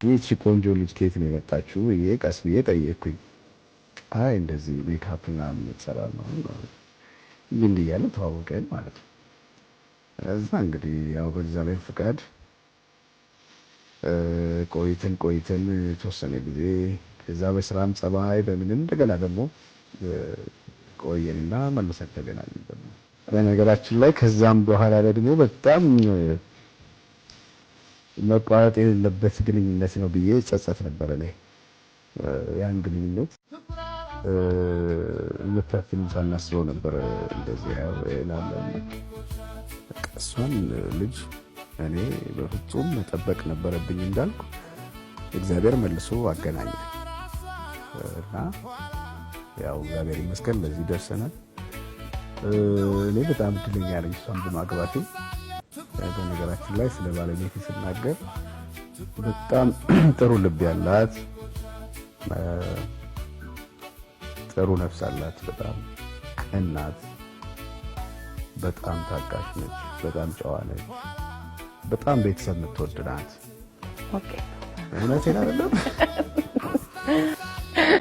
ይህቺ ቆንጆ ልጅ ከየት ነው የመጣችው? ቀስ ብዬ ጠየቅኩኝ። አይ እንደዚህ ሜካፕ ምናምን የምትሰራ ነው እንዲህ እያለ ተዋወቀን ማለት ነው። እዛ እንግዲህ ያው በእግዚአብሔር ፍቃድ ቆይተን የተወሰነ ጊዜ ከዛ በስራም ጸባይ በምንም እንደገና ደግሞ ቆየንና መልሰን ተገናኘን። ደግሞ በነገራችን ላይ ከዛም በኋላ ደግሞ በጣም መቋረጥ የሌለበት ግንኙነት ነው ብዬ ጸጸት ነበር እኔ ያን ግንኙነት ልታፍን ሳናስበው ነበር እንደዚህ ያለን እሷን ልጅ እኔ በፍጹም መጠበቅ ነበረብኝ እንዳልኩ እግዚአብሔር መልሶ አገናኘ እና ያው እግዚአብሔር ይመስገን ለዚህ ደርሰናል። እኔ በጣም እድለኛ ነኝ እሷን በማግባቴ። በነገራችን ላይ ስለ ባለቤቴ ስናገር በጣም ጥሩ ልብ ያላት ጥሩ ነፍስ አላት፣ በጣም ቅን ናት፣ በጣም ታጋሽ ነች፣ በጣም ጨዋ ነች፣ በጣም ቤተሰብ የምትወድ ናት። ኦኬ እውነቴን አይደለም?